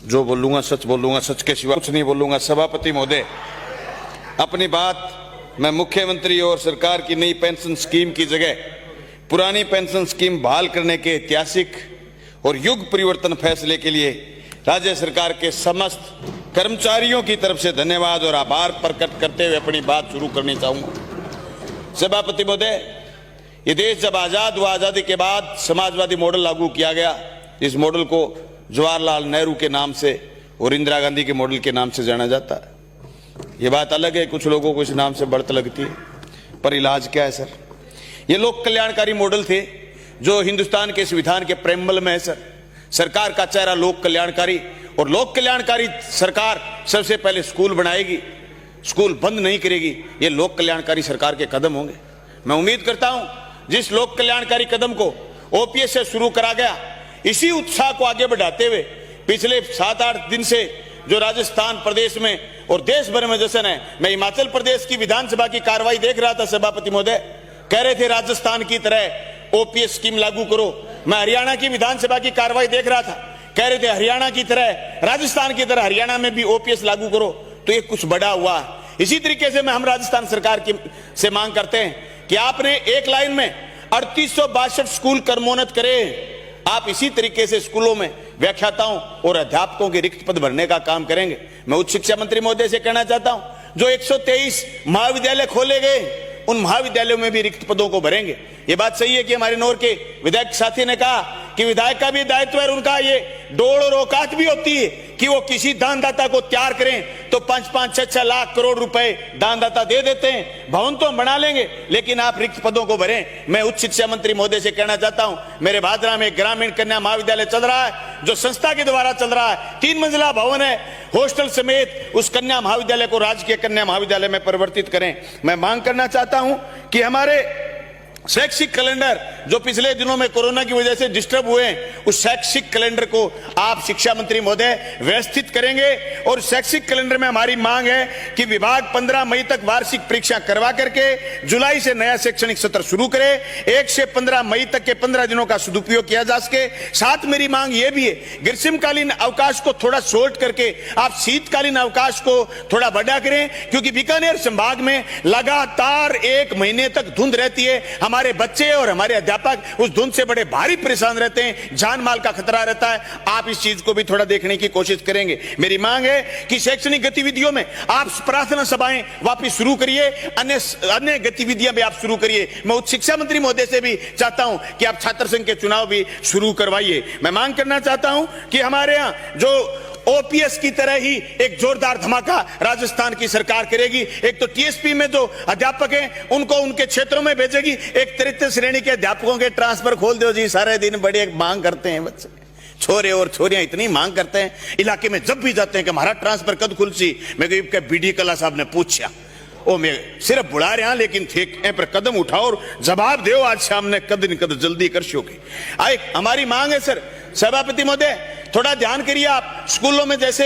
जो बोलूंगा सच बोलूंगा, सच के सिवा कुछ नहीं बोलूंगा। सभापति महोदय, अपनी बात मैं मुख्यमंत्री और सरकार की नई पेंशन स्कीम की जगह पुरानी पेंशन स्कीम बहाल करने के ऐतिहासिक और युग परिवर्तन फैसले के लिए राज्य सरकार के समस्त कर्मचारियों की तरफ से धन्यवाद और आभार प्रकट करते हुए अपनी बात शुरू करनी चाहूंगा। सभापति महोदय, ये देश जब आजाद हुआ, आजादी के बाद समाजवादी मॉडल लागू किया गया। इस मॉडल को जवाहरलाल नेहरू के नाम से और इंदिरा गांधी के मॉडल के नाम से जाना जाता है। ये बात अलग है, कुछ लोगों को इस नाम से बढ़त लगती है, पर इलाज क्या है सर? ये लोक कल्याणकारी मॉडल थे जो हिंदुस्तान के संविधान के प्रेम्बल में है सर। सरकार का चेहरा लोक कल्याणकारी, और लोक कल्याणकारी सरकार सबसे पहले स्कूल बनाएगी, स्कूल बंद नहीं करेगी। ये लोक कल्याणकारी सरकार के कदम होंगे। मैं उम्मीद करता हूं जिस लोक कल्याणकारी कदम को ओपीएस से शुरू करा गया, इसी उत्साह को आगे बढ़ाते हुए पिछले 7-8 दिन से जो राजस्थान प्रदेश में और देश भर में जश्न है। मैं हिमाचल प्रदेश की विधानसभा की कार्रवाई देख रहा था सभापति महोदय, कह रहे थे राजस्थान की तरह ओपीएस स्कीम लागू करो। मैं हरियाणा की विधानसभा की कार्रवाई देख रहा था, कह रहे थे हरियाणा की तरह, राजस्थान की तरह हरियाणा में भी ओपीएस लागू करो। तो ये कुछ बड़ा हुआ। इसी तरीके से मैं हम राजस्थान सरकार की से मांग करते हैं कि आपने एक लाइन में 3862 स्कूल कर्मोन्नत करे। आप इसी तरीके से स्कूलों में व्याख्याताओं और अध्यापकों के रिक्त पद भरने का काम करेंगे। मैं उच्च शिक्षा मंत्री महोदय से कहना चाहता हूं, जो 123 महाविद्यालय खोले गए, उन महाविद्यालयों में भी रिक्त पदों को भरेंगे। ये बात सही है कि हमारे नौर के विधायक साथी ने कहा कि विधायक का भी दायित्व है, उनका ये डोर और औकात भी होती है कि वो किसी दानदाता को तैयार करें तो 5-5, 6-6 लाख करोड़ रुपए दानदाता दे देते हैं। भवन तो हम बना लेंगे, लेकिन आप रिक्त पदों को भरें। मैं उच्च शिक्षा मंत्री महोदय से कहना चाहता हूं, मेरे भादरा में ग्रामीण कन्या महाविद्यालय चल रहा है, जो संस्था के द्वारा चल रहा है। 3 मंजिला भवन है, हॉस्टल समेत उस कन्या महाविद्यालय को राजकीय कन्या महाविद्यालय में परिवर्तित करें। मैं मांग करना चाहता हूं कि हमारे शैक्षिक कैलेंडर जो पिछले दिनों में कोरोना की वजह से डिस्टर्ब हुए, उस शैक्षिक कैलेंडर को आप शिक्षा मंत्री महोदय व्यवस्थित करेंगे। और शैक्षिक कैलेंडर में हमारी मांग है कि विभाग 15 मई तक वार्षिक परीक्षा करवा करके जुलाई से नया शैक्षणिक सत्र शुरू करे। 1 से 15 मई तक के 15 दिनों का सदुपयोग किया जा सके। साथ मेरी मांग यह भी है, ग्रीष्मकालीन अवकाश को थोड़ा शॉर्ट करके आप शीतकालीन अवकाश को थोड़ा बढ़ा करें, क्योंकि बीकानेर संभाग में लगातार 1 महीने तक धुंध रहती है। हमारे बच्चे और हमारे अध्यापक उस धुंध से बड़े भारी परेशान रहते हैं, जान माल का खतरा रहता है। आप इस चीज को भी थोड़ा देखने की कोशिश करेंगे। मेरी मांग है कि शैक्षणिक गतिविधियों में आप प्रार्थना सभाएं वापस शुरू करिए, अन्य गतिविधियां भी आप शुरू करिए। मैं उच्च शिक्षा मंत्री महोदय से भी चाहता हूं कि आप छात्र संघ के चुनाव भी शुरू करवाइए। मैं मांग करना चाहता हूं कि हमारे यहां जो ओपीएस की तरह ही एक जोरदार धमाका राजस्थान की सरकार करेगी। एक तो टीएसपी में जो अध्यापक हैं उनको उनके क्षेत्रों में भेजेगी। एक तृतीय श्रेणी के अध्यापकों के ट्रांसफर खोल दो जी। सारे दिन बड़ी मांग करते हैं बच्चे, छोरे और छोरियां इतनी मांग करते हैं इलाके में, जब भी जाते हैं कि हमारा ट्रांसफर कद खुलसी। मैं बीडी कला साहब ने पूछा, ओ मैं सिर्फ बुला रहा लेकिन थे पर कदम उठाओ और जवाब दो। आज शाम ने कद न कद जल्दी कर शोगे। आए हमारी मांग है सर, सभापति महोदय थोड़ा ध्यान करिए। आप स्कूलों में जैसे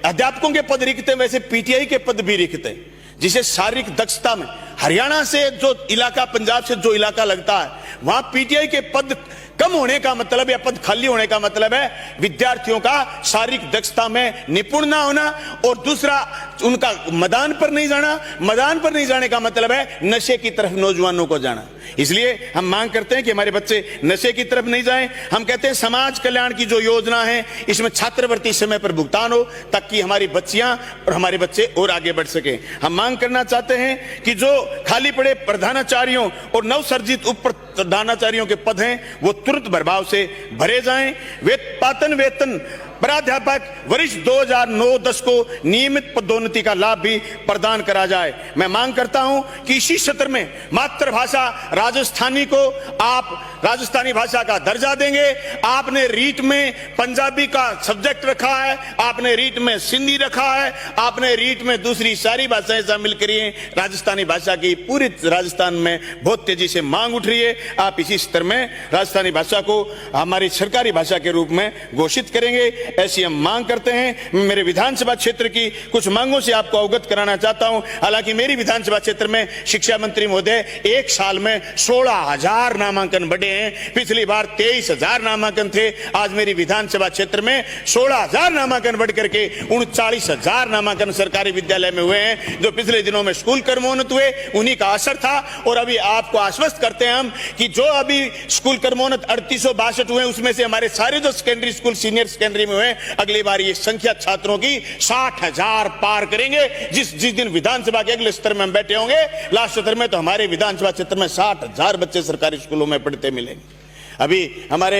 अध्यापकों के पद रिक्त हैं, वैसे पीटीआई के पद भी रिक्त हैं, जिसे शारीरिक दक्षता में हरियाणा से जो इलाका, पंजाब से जो इलाका लगता है, वहां पीटीआई के पद कम होने का मतलब या पद खाली होने का मतलब है विद्यार्थियों का शारीरिक दक्षता में निपुण ना होना, और दूसरा उनका मैदान पर नहीं जाना। मैदान पर नहीं जाने का मतलब है नशे की तरफ नौजवानों को जाना। इसलिए हम मांग करते हैं कि हमारे बच्चे नशे की तरफ नहीं जाएं। हम कहते हैं समाज कल्याण की जो योजना है, इसमें छात्रवृत्ति समय पर भुगतान हो, ताकि हमारी बच्चियां और हमारे बच्चे और आगे बढ़ सके। हम मांग करना चाहते हैं कि जो खाली पड़े प्रधानाचार्यों और नवसर्जित उप प्रधानाचार्यों के पद हैं, वो तुरंत प्रभाव से भरे जाएं। वेतन प्राध्यापक वरिष्ठ 2009-10 को नियमित पदोन्नति का लाभ भी प्रदान करा जाए। मैं मांग करता हूं कि इसी सत्र में मातृभाषा राजस्थानी को आप राजस्थानी भाषा का दर्जा देंगे। आपने रीट में पंजाबी का सब्जेक्ट रखा है, आपने रीट में सिंधी रखा है, आपने रीट में दूसरी सारी भाषाएं शामिल करी हैं। राजस्थानी भाषा की पूरी राजस्थान में बहुत तेजी से मांग उठ रही है। आप इसी स्तर में राजस्थानी भाषा को हमारी सरकारी भाषा के रूप में घोषित करेंगे, ऐसी हम मांग करते हैं। मेरे विधानसभा क्षेत्र की कुछ मांगों से आपको अवगत कराना चाहता हूं। हालांकि मेरी विधानसभा क्षेत्र में शिक्षा मंत्री महोदय 1 साल में 16,000 नामांकन बढ़े हैं। पिछली बार 23,000 नामांकन थे। आज मेरी विधानसभा क्षेत्र में 16,000 नामांकन बढ़ करके 39,000 नामांकन सरकारी विद्यालय में हुए हैं। जो पिछले दिनों में स्कूल कर्मोन्नत हुए उन्हीं का असर था। और अभी आपको आश्वस्त करते हैं हम कि जो अभी स्कूल कर्मोन्नत 3862 हुए, उसमें से हमारे सारे जो सेकेंडरी स्कूल सीनियर सेकेंडरी में हुए, अगली बार ये संख्या छात्रों की 60,000 पार करेंगे। जिस दिन विधानसभा के अगले स्तर में हम बैठे होंगे, लास्ट सत्र में, तो हमारे विधानसभा क्षेत्र में 60,000 बच्चे सरकारी स्कूलों में पढ़ते मिलेंगे। अभी हमारे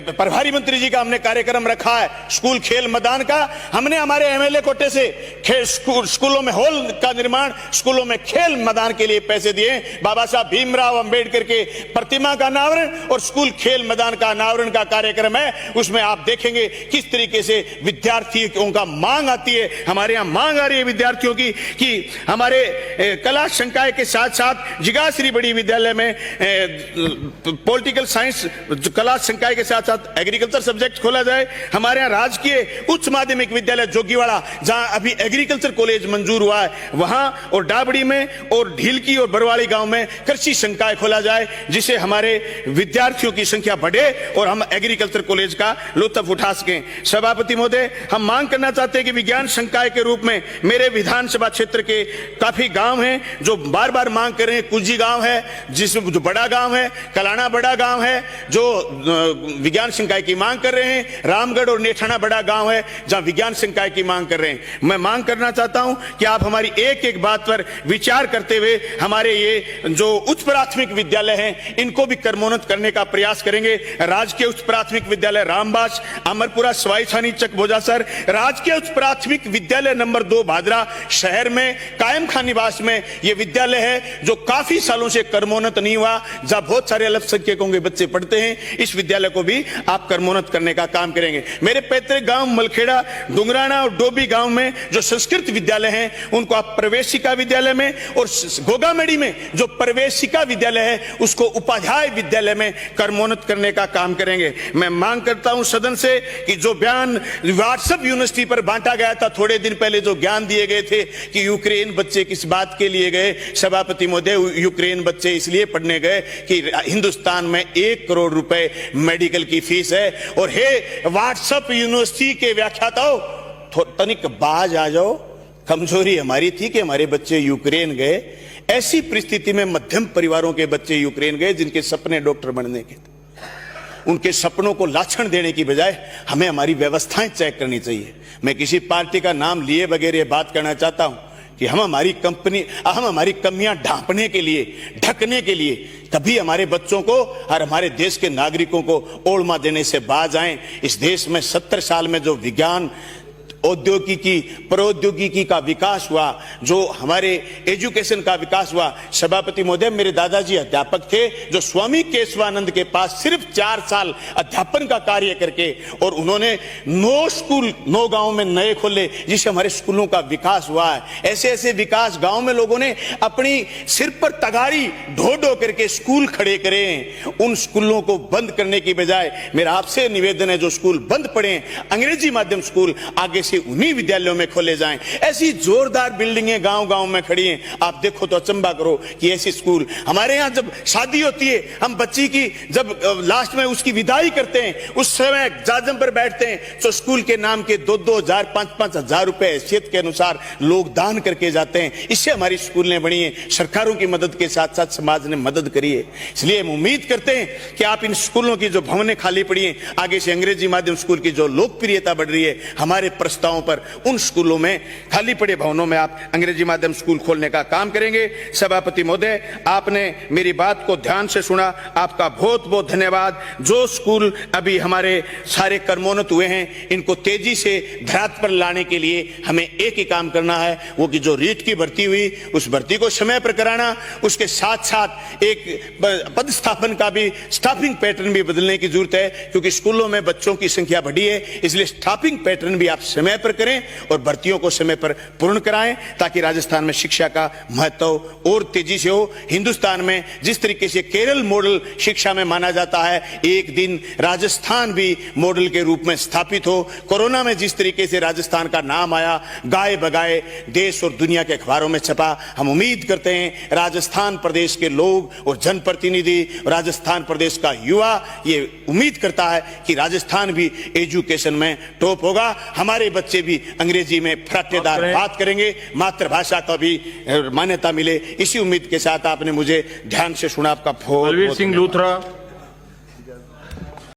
प्रभारी मंत्री जी का हमने कार्यक्रम रखा है स्कूल खेल मैदान का। हमने हमारे एमएलए कोटे से स्कूलों में हॉल का निर्माण, स्कूलों में खेल मैदान के लिए पैसे दिए। बाबा साहब भीमराव अंबेडकर के प्रतिमा का अनावरण और स्कूल खेल मैदान का अनावरण का कार्यक्रम है। उसमें आप देखेंगे किस तरीके से विद्यार्थियों का मांग आती है। हमारे यहाँ मांग आ रही है विद्यार्थियों की कि हमारे कला संकाय के साथ साथ जिगाश्री बड़ी विद्यालय में पॉलिटिकल साइंस कला संकाय के साथ साथ एग्रीकल्चर सब्जेक्ट खोला जाए। हमारे यहाँ राजकीय उच्च माध्यमिक विद्यालय जोगीवाड़ा, जहां अभी एग्रीकल्चर कॉलेज मंजूर हुआ है, वहां और डाबड़ी में और ढीलकी और बरवाड़ी गांव में कृषि संकाय खोला जाए, जिससे हमारे विद्यार्थियों की संख्या बढ़े और हम एग्रीकल्चर कॉलेज का लुत्फ उठा सकें। सभापति महोदय, हम मांग करना चाहते हैं कि विज्ञान संकाय के रूप में मेरे विधानसभा क्षेत्र के काफी गांव हैं जो बार बार मांग कर रहे हैं। कुजी गांव है जिसमें जो बड़ा गांव है, कलाना बड़ा गांव है जो विज्ञान संकाय की मांग कर रहे हैं। रामगढ़ और नेठाना बड़ा गांव है जहां विज्ञान संकाय की मांग कर रहे हैं। मैं मांग करना चाहता हूं कि आप हमारी एक एक बात पर विचार करते हुए हमारे ये जो उच्च प्राथमिक विद्यालय हैं इनको भी कर्मोन्नत करने का प्रयास करेंगे। राजकीय उच्च प्राथमिक विद्यालय रामबास, अमरपुरा, सवाई छानी, चकबोजासर, राजकीय उच्च प्राथमिक विद्यालय नंबर 2 भादरा शहर में कायम खान निवास में यह विद्यालय है जो काफी सालों से कर्मोन्नत नहीं हुआ, जहां बहुत सारे अल्पसंख्यकों के बच्चे पढ़ते हैं। इस विद्यालय को भी आप कर्मोन्नत करने का काम करेंगे। मेरे पैतृक गांव मलखेड़ा, डुंगराना और डोबी गांव में जो संस्कृत विद्यालय हैं उनको आप प्रवेशिका विद्यालय में, और गोगामेड़ी में जो प्रवेशिका विद्यालय है उसको उपाध्याय विद्यालय में कर्मोन्नत करने का काम करेंगे। मैं मांग करता हूं सदन से कि जो बयान व्हाट्सएप यूनिवर्सिटी पर बांटा गया था थोड़े दिन पहले, जो ज्ञान दिए गए थे कि यूक्रेन बच्चे किस बात के लिए गए, सभापति महोदय, यूक्रेन बच्चे इसलिए पढ़ने गए कि हिंदुस्तान में 1 करोड़ रुपए मेडिकल की फीस है। और हे व्हाट्सएप यूनिवर्सिटी के व्याख्याताओं, तनिक बाज आ जाओ। कमजोरी हमारी थी कि हमारे बच्चे यूक्रेन गए। ऐसी परिस्थिति में मध्यम परिवारों के बच्चे यूक्रेन गए जिनके सपने डॉक्टर बनने के थे। उनके सपनों को लाछन देने की बजाय हमें हमारी व्यवस्थाएं चेक करनी चाहिए। मैं किसी पार्टी का नाम लिए बगैर बात करना चाहता हूं कि हम हमारी कमियां ढांपने के लिए, ढकने के लिए कभी हमारे बच्चों को और हमारे देश के नागरिकों को ओळमा देने से बाज आए। इस देश में 70 साल में जो विज्ञान, औद्योगिकी, प्रौद्योगिकी का विकास हुआ, जो हमारे एजुकेशन का विकास हुआ, सभापति महोदय, मेरे दादाजी अध्यापक थे जो स्वामी केशवानंद के पास सिर्फ 4 साल अध्यापन का कार्य करके, और उन्होंने 9 स्कूल 9 गांव में नए खोले, जिससे हमारे स्कूलों का विकास हुआ है। ऐसे ऐसे विकास गांव में लोगों ने अपनी सिर पर तगारी ढो ढो करके स्कूल खड़े करे। उन स्कूलों को बंद करने की बजाय मेरा आपसे निवेदन है, जो स्कूल बंद पड़े, अंग्रेजी माध्यम स्कूल, आगे से उन्हीं विद्यालयों में खोले जाएं। ऐसी जोरदार बिल्डिंगें गांव गांव में खड़ी हैं, आप देखो तो अचंभा करो कि ऐसी स्कूल। हमारे यहां जब शादी होती है, हम बच्ची की जब लास्ट में उसकी विदाई करते हैं, उस समय जाजम पर बैठते हैं तो स्कूल के नाम के 2-2 हजार 5-5 हजार रुपए हैसियत के अनुसार लोग दान करके जाते हैं। इससे हमारी स्कूलें बड़ी हैं। सरकारों की मदद के साथ साथ समाज ने मदद करी है। इसलिए हम उम्मीद करते हैं कि आप इन स्कूलों की जो भवनें खाली पड़ी हैं, आगे से अंग्रेजी माध्यम स्कूल की जो लोकप्रियता बढ़ रही है, हमारे प्रस्तावों पर उन स्कूलों में, खाली पड़े भवनों में आप अंग्रेजी माध्यम स्कूल खोलने का काम करेंगे। सभापति महोदय, आपने मेरी बात को ध्यान से सुना, आपका बहुत बहुत धन्यवाद। जो स्कूल अभी हमारे सारे कर्मोन्नत हुए हैं, इनको तेजी से धरातल पर लाने के लिए हमें एक ही काम करना है, वो कि जो रीट की भर्ती हुई उस भर्ती को समय पर कराना, उसके साथ साथ एक पदस्थापन का भी, स्टाफिंग पैटर्न भी बदलने की जरूरत है, क्योंकि स्कूलों में बच्चों की संख्या बढ़ी है, इसलिए स्टाफिंग पैटर्न भी आप समय समय पर करें और भर्तियों को समय पर पूर्ण कराएं, ताकि राजस्थान में शिक्षा का महत्व और तेजी से हो। हिंदुस्तान में जिस तरीके से केरल मॉडल शिक्षा में माना जाता है, एक दिन राजस्थान भी मॉडल के रूप में स्थापित हो। कोरोना में जिस तरीके से राजस्थान का नाम आया, गाए बगाए देश और दुनिया के अखबारों में छपा, हम उम्मीद करते हैं राजस्थान प्रदेश के लोग और जनप्रतिनिधि, राजस्थान प्रदेश का युवा ये उम्मीद करता है कि राजस्थान भी एजुकेशन में टॉप होगा। हमारे बच्चे भी अंग्रेजी में फराटेदार बात करेंगे, मातृभाषा का भी मान्यता मिले। इसी उम्मीद के साथ आपने मुझे ध्यान से सुना। आपका बहुत बलवीर सिंह लूथरा।